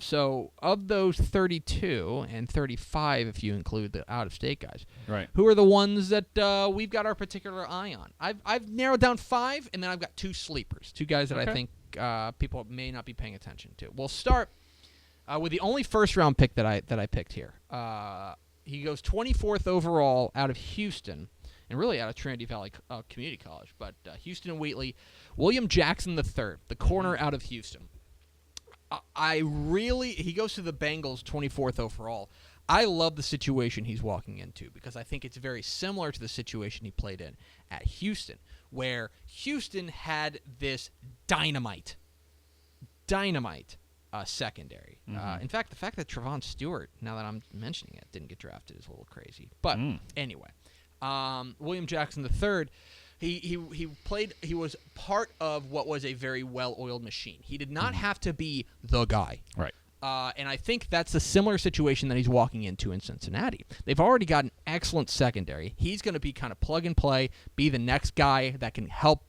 So of those 32 and 35, if you include the out-of-state guys, right, who are the ones that we've got our particular eye on? I've narrowed down 5, and then I've got 2 sleepers, 2 guys that I think people may not be paying attention to. We'll start with the only first-round pick that I picked here. He goes 24th overall out of Houston, and really out of Trinity Valley Community College, but Houston and Wheatley, William Jackson III, the corner out of Houston. He goes to the Bengals 24th overall. I love the situation he's walking into because I think it's very similar to the situation he played in at Houston, where Houston had this dynamite secondary. In fact, the fact that Trevon Stewart, now that I'm mentioning it, didn't get drafted is a little crazy. But anyway, William Jackson III, he played. He was part of what was a very well-oiled machine. He did not have to be the guy. Right. And I think that's a similar situation that he's walking into in Cincinnati. They've already got an excellent secondary. He's going to be kind of plug and play, be the next guy that can help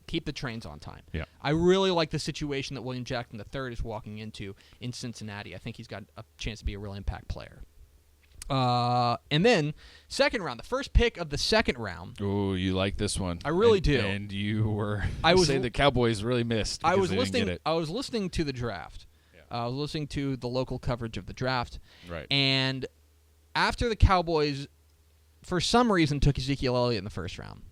keep the trains on time. Yeah. I really like the situation that William Jackson III is walking into in Cincinnati. I think he's got a chance to be a real impact player. And then, second round, the first pick of the second round. Oh, you like this one. I really do. And you were saying the Cowboys really missed. I was listening to the draft. Yeah. I was listening to the local coverage of the draft. Right. And after the Cowboys, for some reason, took Ezekiel Elliott in the first round,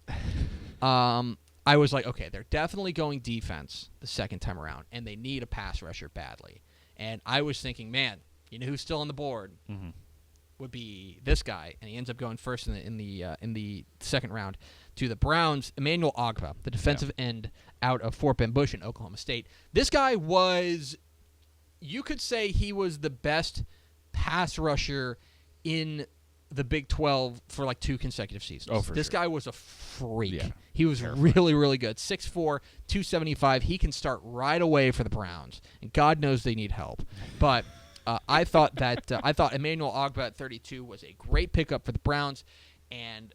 I was like, okay, they're definitely going defense the second time around, and they need a pass rusher badly. And I was thinking, man, you know who's still on the board? Mm-hmm. Would be this guy, and he ends up going first in the second round to the Browns. Emmanuel Ogbah, the defensive end out of Fort Bend Bush in Oklahoma State. This guy was, you could say, he was the best pass rusher in the Big 12 for like 2 consecutive seasons. Oh, for this sure. guy was a freak. Yeah. He was really, really good. 6'4", 275. He can start right away for the Browns, and God knows they need help, but. I thought Emmanuel Ogbah at 32 was a great pickup for the Browns, and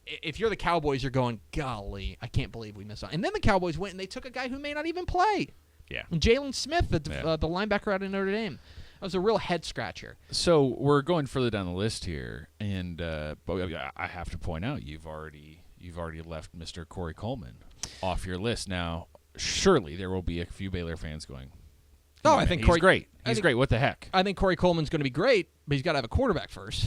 if you're the Cowboys, you're going, golly, I can't believe we missed on. And then the Cowboys went and they took a guy who may not even play. Yeah, Jalen Smith, the linebacker out of Notre Dame. That was a real head scratcher. So we're going further down the list here, and but I have to point out you've already left Mr. Corey Coleman off your list. Now, surely there will be a few Baylor fans going. Oh, I think he's great. He's great. What the heck? I think Corey Coleman's going to be great, but he's got to have a quarterback first.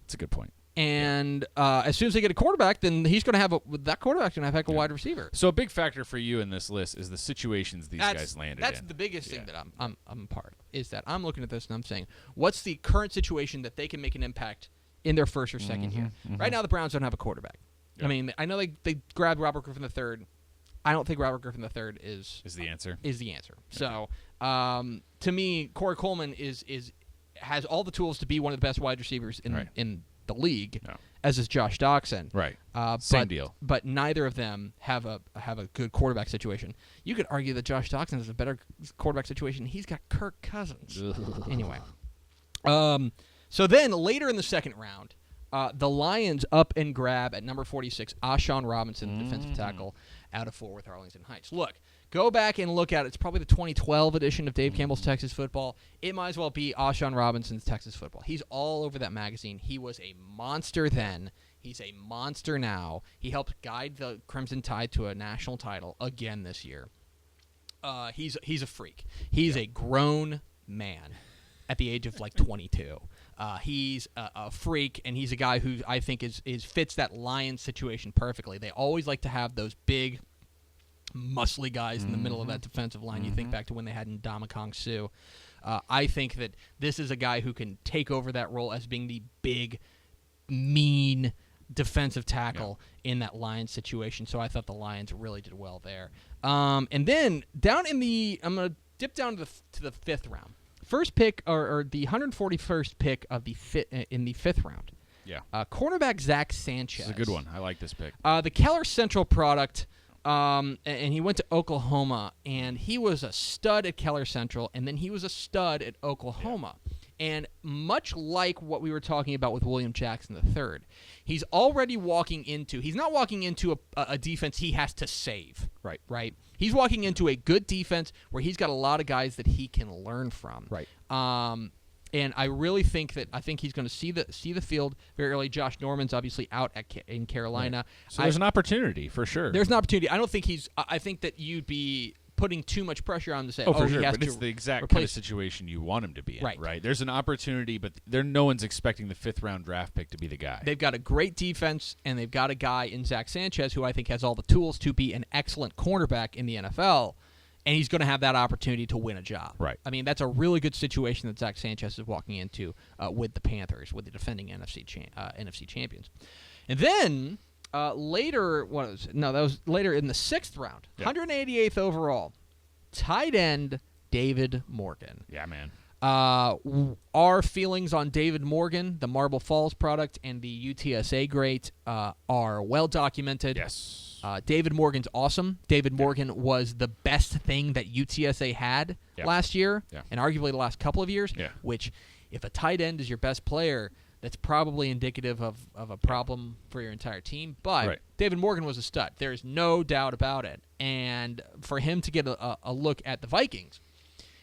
That's a good point. And as soon as they get a quarterback, then he's going to have that quarterback's going to have a wide receiver. So a big factor for you in this list is the situations these guys landed in. That's the biggest thing that I'm a part of, is that I'm looking at this and I'm saying, what's the current situation that they can make an impact in their first or second year? Mm-hmm. Right now, the Browns don't have a quarterback. Yep. I mean, I know they grabbed Robert Griffin III. I don't think Robert Griffin III is the answer. Okay. So, to me, Corey Coleman has all the tools to be one of the best wide receivers in the league, as is Josh Doxson. Right. Same deal. But neither of them have a good quarterback situation. You could argue that Josh Doxson has a better quarterback situation. He's got Kirk Cousins. Anyway. So then later in the second round, the Lions up and grab at number 46, Ashawn Robinson, defensive tackle out of Fort Worth, Arlington Heights. Look, go back and look at it. It's probably the 2012 edition of Dave Campbell's Texas Football. It might as well be Ashawn Robinson's Texas Football. He's all over that magazine. He was a monster then. He's a monster now. He helped guide the Crimson Tide to a national title again this year. He's a freak. He's a grown man at the age of like 22. He's a freak, and he's a guy who I think is fits that Lions situation perfectly. They always like to have those big, muscly guys in the middle of that defensive line. You think back to when they had Ndamukong Suh. I think that this is a guy who can take over that role as being the big, mean defensive tackle in that Lions situation. So I thought the Lions really did well there. And then down in I'm going to dip down to the fifth round. First pick, or the 141st pick of in the fifth round. Yeah. Cornerback Zach Sanchez. It's a good one. I like this pick. The Keller Central product, and he went to Oklahoma, and he was a stud at Keller Central, and then he was a stud at Oklahoma. Yeah. And much like what we were talking about with William Jackson III, he's already he's not walking into a defense he has to save. Right. Right? He's walking into a good defense where he's got a lot of guys that he can learn from. Right. And I really think he's going to see the field very early. Josh Norman's obviously out in Carolina. Right. So there's an opportunity for sure. There's an opportunity. I don't think I think that you'd be putting too much pressure on him to say, for he sure. has But to it's the exact replace kind of situation you want him to be in. Right. There's an opportunity, but no one's expecting the 5th round draft pick to be the guy. They've got a great defense, and they've got a guy in Zach Sanchez who I think has all the tools to be an excellent cornerback in the NFL. And he's going to have that opportunity to win a job. Right. I mean, that's a really good situation that Zach Sanchez is walking into with the Panthers, with the defending NFC champions. And then later, that was later in the 6th round, 188th overall, tight end David Morgan. Yeah, man. Our feelings on David Morgan, the Marble Falls product, and the UTSA great are well documented. Yes. David Morgan's awesome. David Morgan was the best thing that UTSA had last year, and arguably the last couple of years, which if a tight end is your best player, that's probably indicative of a problem for your entire team. But David Morgan was a stud. There's no doubt about it. And for him to get a look at the Vikings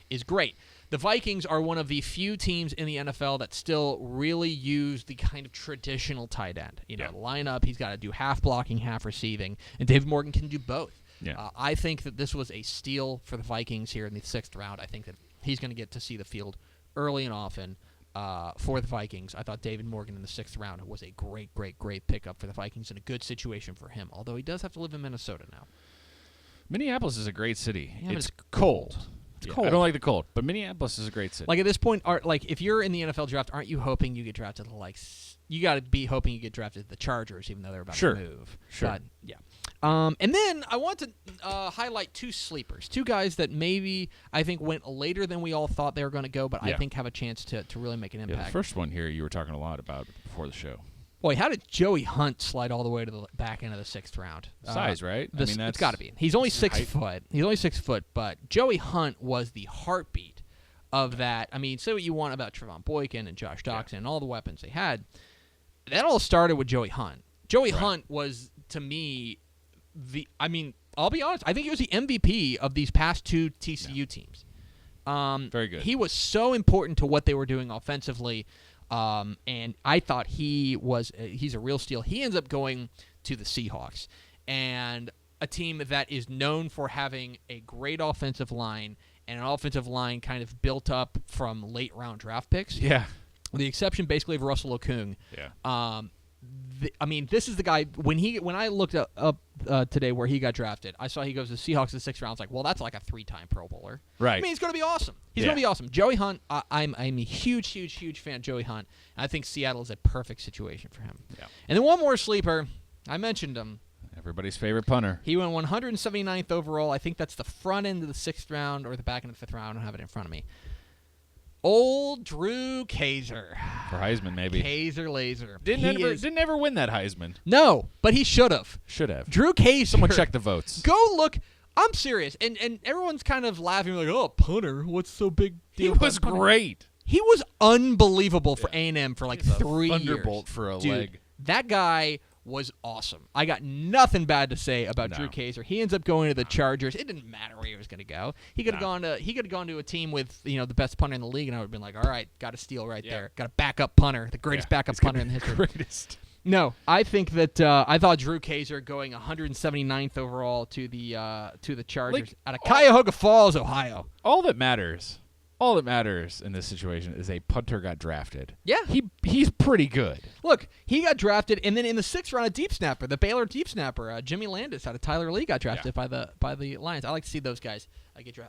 is great. The Vikings are one of the few teams in the NFL that still really use the kind of traditional tight end. Line up, he's got to do half blocking, half receiving, and David Morgan can do both. Yeah. I think that this was a steal for the Vikings here in the 6th round. I think that he's going to get to see the field early and often for the Vikings. I thought David Morgan in the 6th round was a great, great, great pickup for the Vikings and a good situation for him, although he does have to live in Minnesota now. Minneapolis is a great city. Yeah, it's cold. It's cold. I don't like the cold, but Minneapolis is a great city. Like at this point, if you're in the NFL draft, aren't you hoping you get drafted to you got to be hoping you get drafted to the Chargers, even though they're about to move. Sure. But, yeah. And then I want to highlight 2 sleepers, 2 guys that maybe I think went later than we all thought they were going to go, but I think have a chance to really make an impact. The first one here you were talking a lot about before the show. Boy, how did Joey Hunt slide all the way to the back end of the 6th round? Size, right? I mean, it's got to be. He's only 6 foot. He's only 6 foot, but Joey Hunt was the heartbeat of that. I mean, say what you want about Trevon Boykin and Josh Doctson and all the weapons they had. That all started with Joey Hunt. Joey Hunt was, to me, I'll be honest, I think he was the MVP of these past 2 TCU teams. Very good. He was so important to what they were doing offensively. And I thought he's a real steal. He ends up going to the Seahawks, and a team that is known for having a great offensive line and an offensive line kind of built up from late round draft picks. Yeah. With the exception basically of Russell Okung. Yeah. This is the guy, when I looked up today where he got drafted, I saw he goes to the Seahawks in the 6th round. I was like, well, that's like a 3-time Pro Bowler. Right. I mean, he's going to be awesome. He's going to be awesome. Joey Hunt, I'm a huge, huge, huge fan of Joey Hunt. And I think Seattle is a perfect situation for him. Yeah. And then one more sleeper. I mentioned him. Everybody's favorite punter. He went 179th overall. I think that's the front end of the 6th round or the back end of the 5th round. I don't have it in front of me. Old Drew Kaiser. For Heisman, maybe. Kaiser Laser. Didn't ever win that Heisman. No, but he should have. Should have. Drew Kaiser. Someone check the votes. Go look. I'm serious. And everyone's kind of laughing like, oh, punter. What's so big deal? He was great. He was unbelievable for A&M for like 3 years. Thunderbolt for a leg. That guy was awesome. I got nothing bad to say about Drew Kaiser. He ends up going to the Chargers. It didn't matter where he was going to go. He could have gone to a team with the best punter in the league, and I would have been like, all right, got a steal right there. Got a backup punter, the greatest backup punter in the history. Greatest. No, I think that I thought Drew Kaiser going 179th overall to the Chargers out of Cuyahoga Falls, Ohio. All that matters in this situation is a punter got drafted. Yeah. He's pretty good. Look, he got drafted, and then in the 6th round, a deep snapper, the Baylor deep snapper, Jimmy Landis out of Tyler Lee got drafted by the Lions. I like to see those guys get drafted.